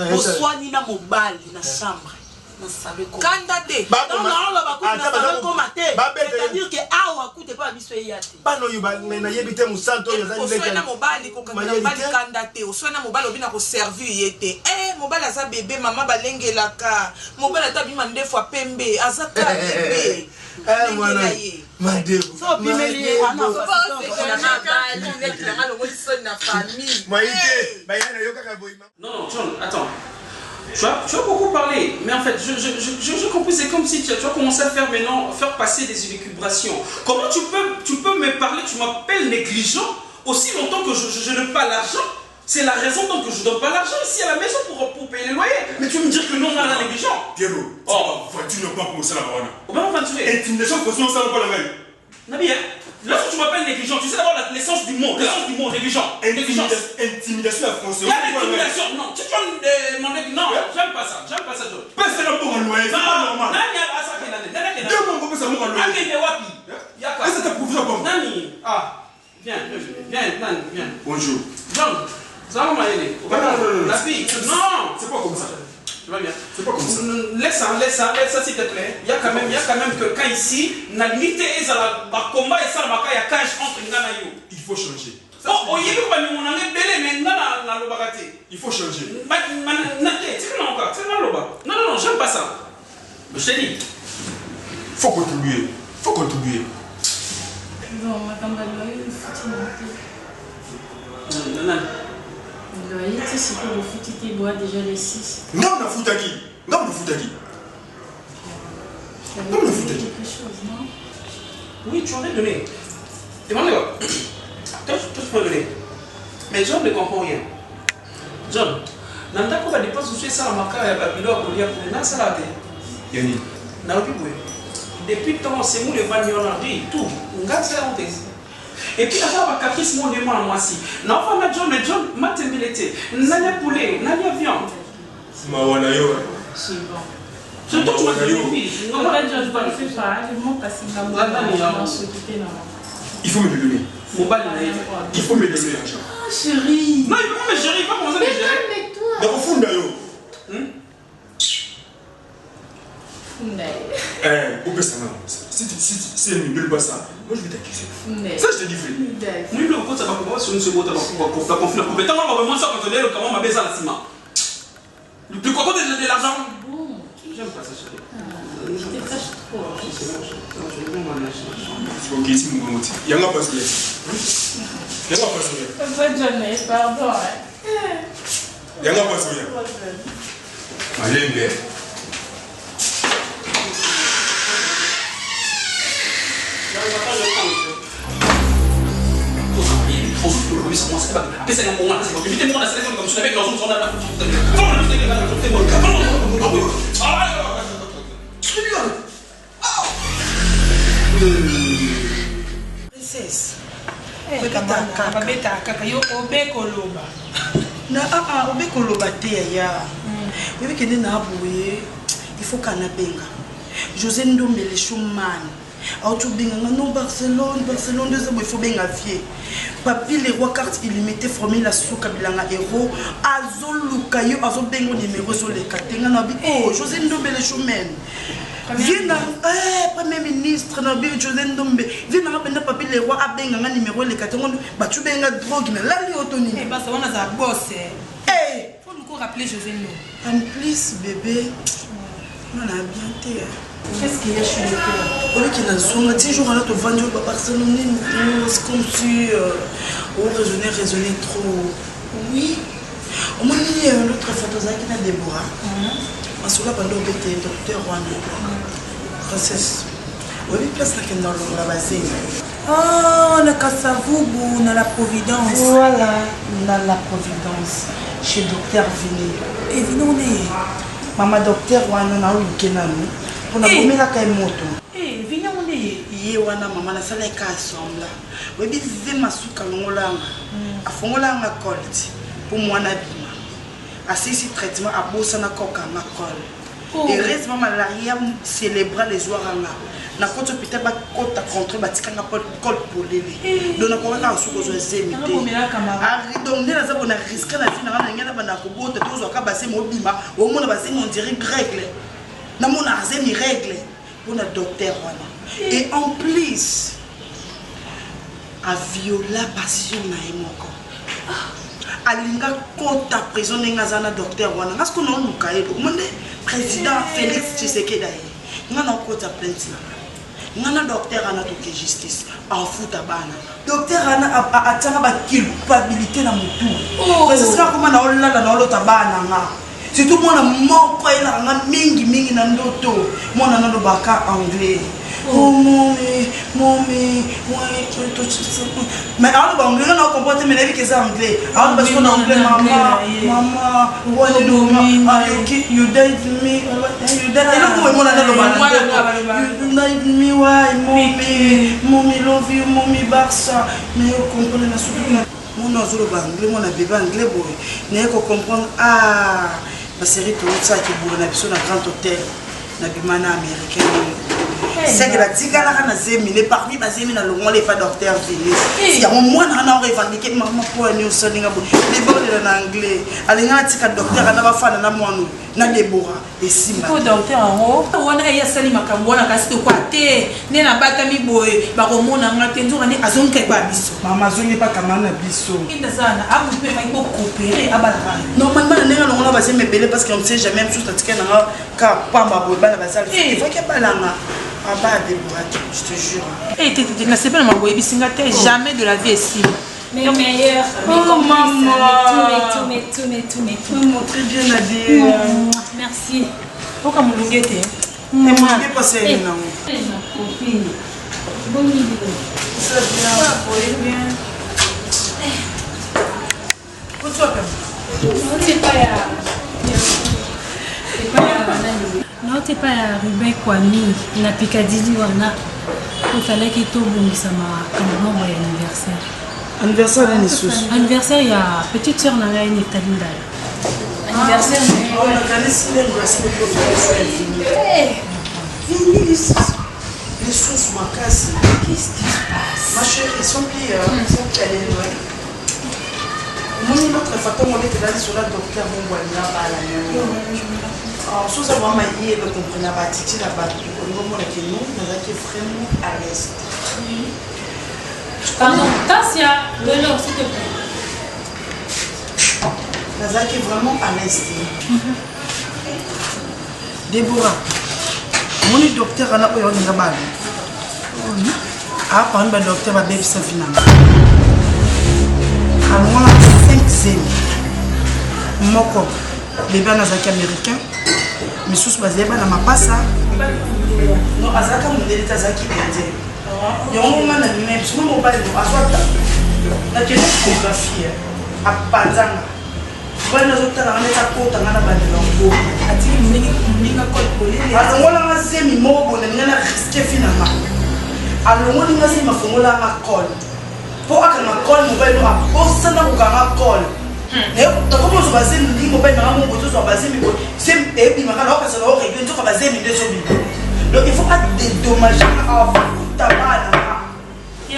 boswani na mobali na chambre kanda te c'est-à-dire que awa kute pa biso yate bano yuba na yebite musanto yo zali leki na mobali ko kanda te oswana mobali obina ko servir yete mobali aza bébé mama balengelaka mobali atabima nde fois pembe azaka bébé mwana madebo so pimeli ana non John attends. Tu as beaucoup parlé, mais en fait, je compris, c'est comme si tu as commencé à faire passer des élucubrations. Comment tu peux me parler, tu m'appelles négligent aussi longtemps que je ne pas l'argent? C'est la raison donc que je ne donne pas l'argent ici à la maison pour payer les loyers. Mais tu veux me dire que non, on a négligent? Pierrot, tu ne pas commencer la parole. Comment vas-tu faire? Intimidation, forcément, ça ne va pas la même. Nabi, lorsque tu m'appelles négligent, tu sais d'abord l'essence du mot, négligent. Intimidation à français. Il y a l'intimidation, non. Tu vas me demander, non, j'aime pas ça, Pas c'est là pour un loyer, c'est pas normal. Deux mots, ça me rend loyer. Est-ce que tu as prouvé ça comme? Nani, Viens. Bonjour. John, ça va m'aider. Non. La fille, non. C'est pas comme ça. Tu vas bien. C'est pas comme ça. Laisse ça s'il te plaît. Il y a quand même quelqu'un ici. Na limite et ça la combat et ça la ya cache entre Ngana yo. Il faut changer. Oh, il y a pas mon angé belé mais Ngana na lobakate. Il faut changer. Non, j'aime pas ça. Je t'ai dit. Faut contribuer. Bon, madame la loyer, il faut Non. le loyer, tu sais, pour le foot, il boit déjà les 6. Non, on a foutaki. Quelque chose, non? Oui, tu en es donné. Demande-le. Toi, tu peux donner. Mais John ne comprend rien. John, nanda ko ba dépense sur ça la maka ya babilo ko lia pour na sala te. Yani. Na opi boy. Depuis tant c'est moi le vanio na dit tout. Nga ça on te. Et puis là ba caprice mon de moi si. Na fa na John m'a tembelete. Nanya poulet, nanya viande. Ma wana yo. C'est bon. Je te tu m'as dit. Non, pas John, pas le fais pas. Je monte à Singapour. Il faut me le donner. Il faut me donner l'argent. Ah, chérie. Non, il faut me gérer, pas commencer à me gérer. Calme-toi. Dans le fond d'ailleurs. Où peut ça va? Si elle ne me donne pas ça, moi je vais t'accuser. Ça, je te dis, frère. Oui, le côté, ça va commencer sur une seconde, ça va conflit. Compétent, on va vraiment ça quand on est comment on va baiser à la ciment. Le plus content de l'argent. J'aime pas ça, chérie. Je te cache trop. Ok, si mon mot. Il y a un pas sourire. Papa John, pardon. Il y a un pas sourire. Allez, mais. Princesse. Babeta kaka yo obekoloba. Na obekoloba te ya. Bébé kende na boye. Il faut qu'on benga. José Ndombele Schumann. Auto benga non Barcelone il faut benga vie. Papi les rois carte illimitée formé la souka bilanga héros azoluka yo azo bengo numéro sur les katenga na bi oh José Ndombele Schumann. Viens premier ministre na bi José Ndombe. Viens na benda papi les rois a benga numéro les katenga ba tu benga drogue na la li autonomie. Eh bah ça on a za boss. Eh, faut nous rappeler José Ndombe. En plus bébé on a bien été. Qu'est-ce qu'il y a chez le cœur? Oui, qui n'a pas 10 jours à l'autre vendu au Barcelone, c'est comme si on raisonnait trop. Oui. Au moins, il y a l'autre photo qui a Déborah. On se l'a pendant le docteur Rwanda. Princesse. Oui, place dans la basine. Oh, on a Kassavoubou, on a la Providence. Voilà, on a la Providence. Chez docteur Vini. Et Vini, on est. Maman docteur Rwanda, on a eu Kenano. On a commis la caille moto. Eh, viens on est. Yé wana maman la salle est ensemble. Oui, bien ma souka ngolanga. A fongolanga colt. Pour moi na bima. Assisi traitement à bossa na coca na col. Et reste maman l'arrière célébrer les oiranga. Na koto peut-être ba kota contre batikanga col pour lele. Donc na ko na souko zo zemité. Ari donc na za bona risque na vie na ngana bana ko bota tozo ka base mo bima. O mona base on dirait règle. Na mon azemi règle pour notre docteur wana. Et en plus a viola passion na emoko. Alinga kota prison nga zana docteur wana. Parce qu'on a un kaedo. Monde président Félix Tshisekedi daye. Ngana kota plainte na. Ngana docteur ana to justice en fout bana. Docteur ana atanga ba culpabilité na mutu. Parce que ça comment na olala na olota bana nga. Surtout moi na moko ela nga mingi na ndoto moi na ndo baka anglais oh mommy mais alors ba anglais na comporter mais la vie que ça anglais alors parce qu'on anglais maman what do you date me you date me moi na ndo baka you date me why mommy love you mommy Barça mais vous comprenez na surtout mon azolo ba anglais moi na bébé anglais boy ne ko comprendre la série tout ça qui boule na biso na grand hôtel na bimana américain c'est que la tika la kana zemine parmi bazemi na longo les pas docteur Vélez il y a un mois na revendiquer maman pour aller au soninga bo les bon en anglais alinga tika docteur na ba fana na mwanu na Deborah et Simba ko docteur en haut wana ya sali makambo na kasi to kwa te ne na bata mi boye ba ko mona ngate nzura ni azonke ba biso mama zoni pas kamana biso ina sana amu pe mai ko coopérer abala normalement na nenga longo na bazemi belé parce qu'on sait jamais même chose tika na ka pamba bo bana bazali il faut que balanga Abba Deborah, je te jure. Eh, tu n'as pas ma boy, jamais de la vie ici. Mais meilleur. Oh maman. Tout. Maman, très bien Nadia. Merci. Pourquoi mon lunguette? Et moi, je vais passer une non. Ma copine. Bonne idée. Ça bien. Où tu vas? C'est pas non, t'es pas Ruben Kwame, na Picadilly wana. Il fallait qu'il tombe comme membre anniversaire. Anniversaire de Nissus. Anniversaire, il y a petite soeur Nanga et Nectarine Dal. Anniversaire. On a gagné si les grâces les sources ma casse. Qu'est-ce qui se passe? Ma chérie, ils sont plus allés loin. Mon autre facteur, on était là sur la docteur Mongwanya à la sous avoir maillé le comprenez pas titi là-bas au niveau mon que nous qui vraiment à l'est. Pardon, Tassia, de l'eau s'il te plaît. Qui est vraiment à l'est. Déborah, mon docteur a la oyo nga bali. Ah par le docteur va bien ça finalement. À moi 5 moko les bana nazaki américain mais sous basé bana mapasa non azaka modèle tazaki indien yongo mana même suma mobile azwata na kene photographie a panzanga bana zotala ngana ta kota ngana bandela ngo ati minga code polele alongola ngazemi mobo na ngana risque finalement alongola ngazemi mafongola ngakol po akana call mobile no apostana ukanga call comment je basé ni mobile na mon boto so basé mi bo c'est et puis makala ka sala o régler to ka basé mi de so bi donc il faut pas dédommager à ta bana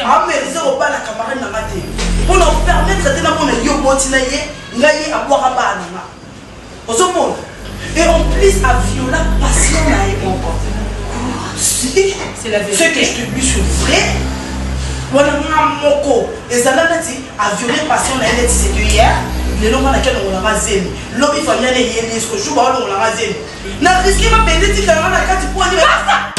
ah mais zéro pas la camarade na maté pour nous permettre de na mon yo botina ye ngai a boire bana na ozo monde et en plus à violer passion na e encore si c'est la vérité ce que je te dis c'est vrai wana moko ezala nati a violer passion na elle c'est que hier les longs na kena ngona mazemi lobi famille na yeli ce jour ba ngona mazemi na risque ma bende tika na kati pour ni basta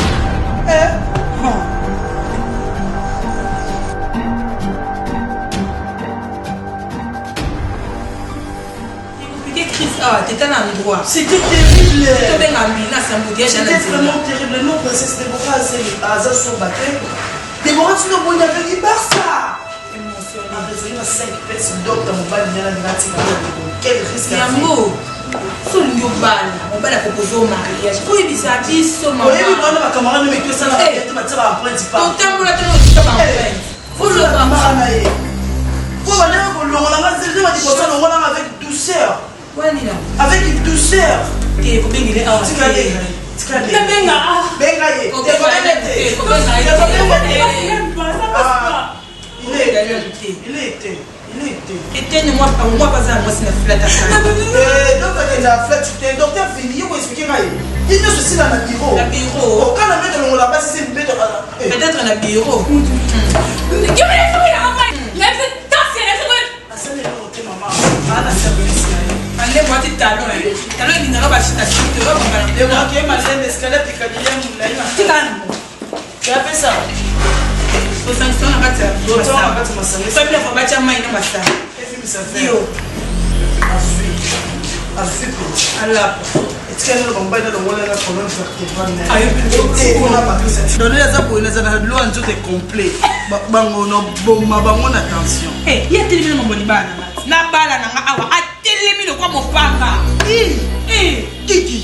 t'étais dans le droit. C'était terrible. C'était vraiment terrible. Non, parce que c'était Déborah, c'est Azaz sur baptême. Déborah, tu ne peux pas dire Barça. Émotionnel. 5 personnes d'autres dans mon bal, il y a la quel risque à faire. Sur le bal, on va la proposer au mariage. Faut y viser à biso, maman. Oui, mais ma camarade ne met que ça dans la tête, tu vas apprendre, tu parles. Ton temps, là, tu vas apprendre. Faut le camarade. Faut aller au long, on a dit avec douceur. Avec une douceur. Il est éteins-moi pas moi pas à moi c'est la flatte la flatte docteur Fili il faut expliquer il ne se dans le bureau quand on met dans la base c'est peut-être dans le bureau allez moi tu talon talon il n'a pas chita chita et moi qui m'a laissé escalader puis quand il est là tu as fait ça sanction na kati ya peuple faut batia mai na basa yo ala etikana bomba na wala na problème vertébral ayo on a pas ça donner ça pour les ana lo en tout est complet bango no bomba bango na tension eh ya telemina mambo libana na bala na awa atelemina kwa mopanga kiki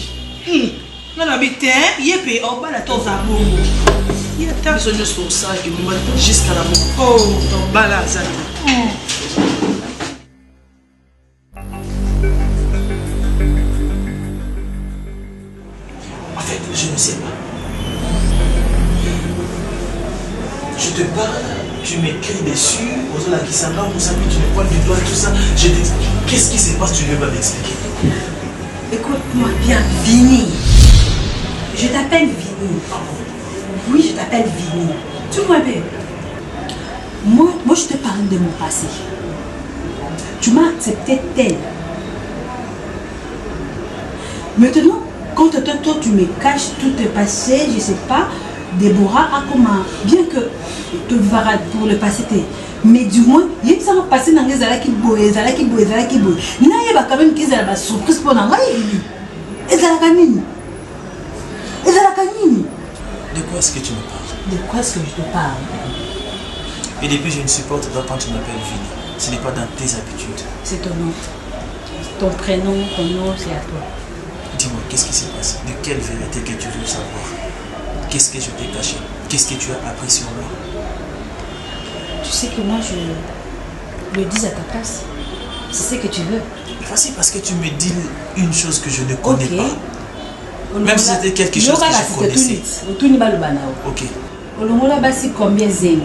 na bité yepe o bala to za bongo Ils sont sur ça et jusqu'à la mort. Oh, donc bala ça. En fait, je ne sais pas. tu m'écris dessus, aux la Kisanga, vous savez, tu me pointes du doigt, tout ça. Je dis, qu'est-ce qui se passe, tu ne veux pas m'expliquer? Écoute-moi bien, Vini. Je t'appelle Vini. Oui, je t'appelle Vini. Tu vois bien. Moi, je te parle de mon passé. Tu m'as accepté tel. Maintenant, quand toi, tu me caches tout tes passé, je ne sais pas, Déborah a comment, bien que tu verras pour le passé, mais du moins, il y a un passé dans les alaki boy, zalaki boy. Il y a quand même qu'ils ont la surprise pour l'envoyer. Et zalakanini. De quoi est-ce que tu me parles? De quoi est-ce que je te parle? Et depuis, je ne supporte pas quand tu m'appelles Vini. Ce n'est pas dans tes habitudes. C'est ton nom. Ton prénom, ton nom, c'est à toi. Dis-moi, qu'est-ce qui se passe? De quelle vérité que tu veux savoir? Qu'est-ce que je t'ai caché? Qu'est-ce que tu as appris sur moi? Tu sais que moi, je le dis à ta place. C'est ce que tu veux. Voici parce que tu me dis une chose que je ne connais pas. Même si c'était quelque chose que je connaissais. Ok. Olongola basi combien zéro?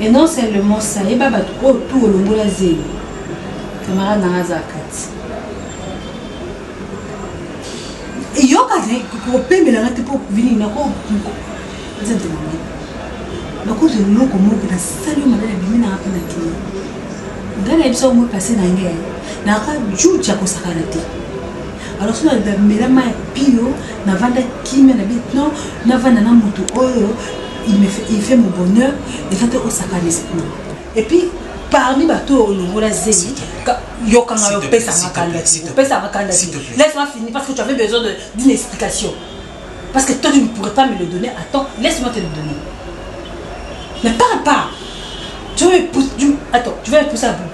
Et non seulement ça, il y a tout olongola zéro. Camarade Narazakati. Et yo kaze pour payer la rate pour venir na ko nzente mama na ko je loko mo na sali mama na bimi na hapa na kile ngala ibiso mo passer na ngé na ka juja ko sakarate alors so na mela ma pio na vanda kimia na bit non na vanda na mutu oyo il fait mon bonheur et quand au sakanese et puis parmi bateau olongola zéyi yokanga yo pesa makanda laisse-moi finir parce que tu avais besoin d'une explication parce que toi tu ne pourrais pas me le donner. Attends, laisse-moi te le donner. Ne parle pas. Tu veux me pousser. Attends, tu veux me pousser à bout.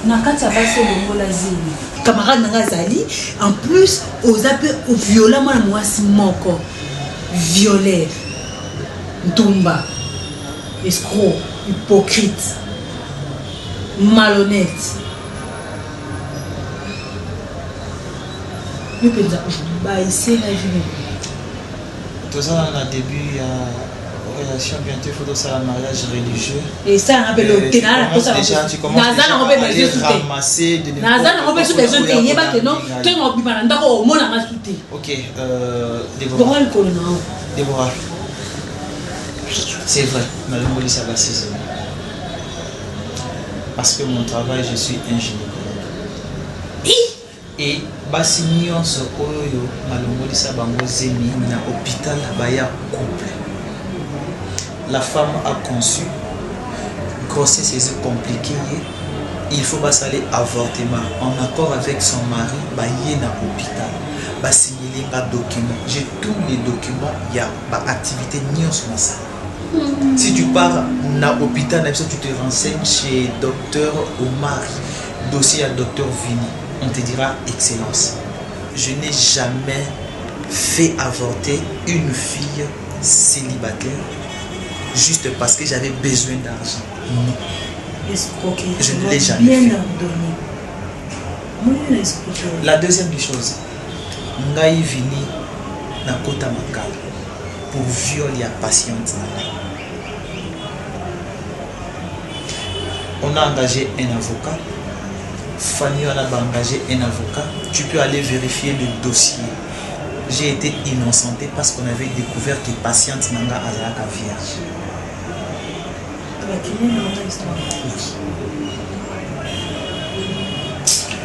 Nakati abasi olongola zéyi camarade nanga zali en plus aux appels au violent moi mwasi moko violeur Ntumba, escroc, hypocrite, malhonnête. Nous pouvons dire, ici, la vie. Tout ça, on a début, il y a relation bientôt, il faut ça un mariage religieux. Et ça, on appelle le ténal. Tu commences déjà à aller ramasser de Ok, Déborah. Déborah. C'est vrai, malheureusement, ça va 6 ans. Parce que mon travail, je suis un gynécologue. Et basi nyonso oyo malongoli sa bango zemi na hôpital baya couple. La femme a conçu, grossesse est compliquée, il faut aller avortement en accord avec son mari baye na hôpital. Basi yelinga document, j'ai tous les documents, il y a ba activité nyonso na ça. Si tu pars na hôpital, tu te renseignes chez docteur Omar, dossier à docteur Vini, on te dira excellence. Je n'ai jamais fait avorter une fille célibataire juste parce que j'avais besoin d'argent. Non. Je ne l'ai jamais fait. La deuxième des choses, Ngai Vini na kota makala pour viol ya patiente. On a engagé un avocat. Fanny, on a engagé un avocat. Tu peux aller vérifier le dossier. J'ai été innocenté parce qu'on avait découvert que patiente Nanga Azaka vierge.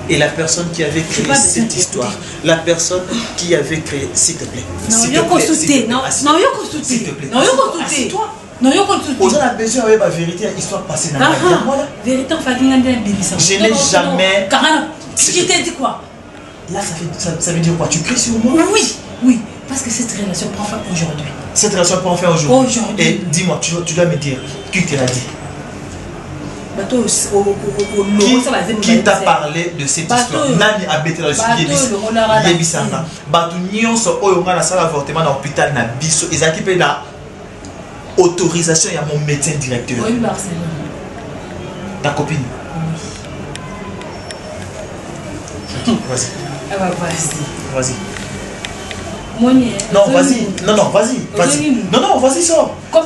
Et la personne qui avait créé cette histoire, la personne qui avait créé, s'il te plaît. Non, il y a consulté. Non, il y a consulté. S'il te plaît. Non, il y a consulté. Non, il y a consulté. On a besoin de la vérité, l'histoire passée dans la vérité, en fait, je n'ai jamais. Je t'ai dit quoi? Là, ça veut dire quoi? Tu cries sur moi? Oui, oui. Parce que cette relation prend fin aujourd'hui. Cette relation prend fin aujourd'hui. Et dis-moi, tu dois me dire, qui te l'a dit? Qui t'a parlé de cette histoire? Nani a bêté dans le studio Yebisanga. Batu nyonso oyo nga na sala avortement dans l'hôpital na biso. Ezaki pe na autorisation ya mon médecin directeur. Oui, Barcelone. Ta copine? Vas-y. Vas-y. Non, vas-y. Non, vas-y. Non, vas-y, sors. Non,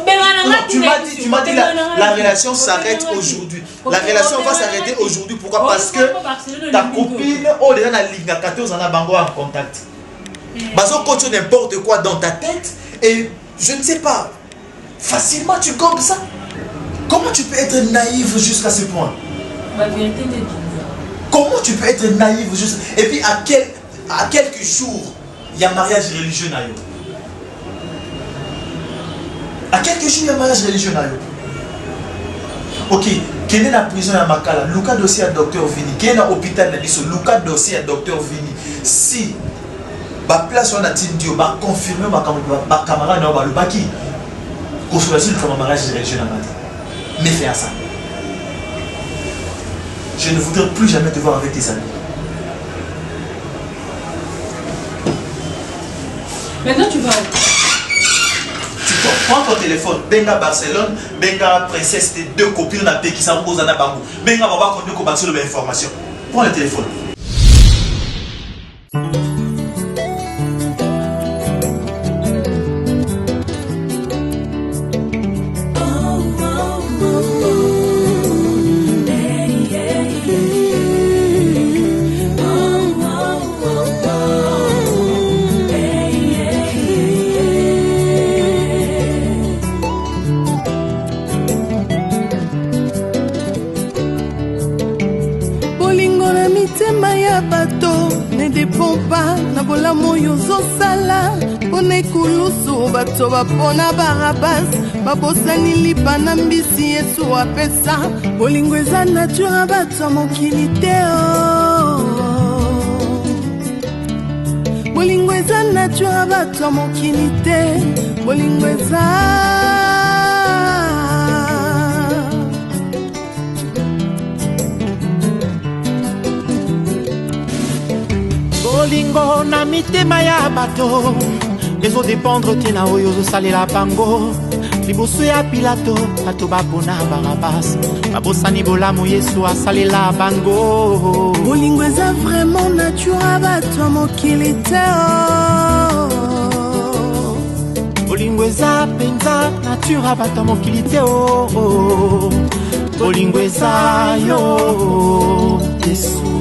tu m'as dit la relation s'arrête aujourd'hui. La relation va s'arrêter aujourd'hui. Pourquoi? Parce que ta copine, oh, déjà, la Ligue 14 en a bango en contact. Parce que tu n'importe quoi dans ta tête et je ne sais pas, facilement tu gobes ça. Comment tu peux être naïf jusqu'à ce point? La vérité de Dieu. Comment tu peux être naïf juste... Et puis à quelques jours, il y a mariage religieux. À quelques jours, il y a mariage religieux. Ok, quel est la prison à Makala? Lucas dossier à docteur Vini. Quel est l'hôpital de Nisso? Lucas dossier à docteur Vini. Si la place on a dit, va confirmer ma camarade, le baki. Consolation comme un mariage religieux. Mais faire ça. Je ne voudrais plus jamais te voir avec tes amis. Maintenant tu vas où? Tu prends ton téléphone, Benga Barcelone, Benga Princesse, tes deux copines dans qui sont posées à Bangou. Benga va voir qu'on peut sur l'information. Prends le téléphone. bato bapona barabas babosani lipa na mbisi Yesu apesa bolingo eza nature bato mokili te bolingo eza nature bato mokili te bolingo eza bolingo na mitema ya bato ezodépendre tina oyo ozosalela bango liboso ya Pilato bato bapona Barabas babosani bolamu Yesu asalela bango bolingo eza vraiment nature bato mokili te bolingo eza penza nature bato mokili te bolingo eza yo Yesu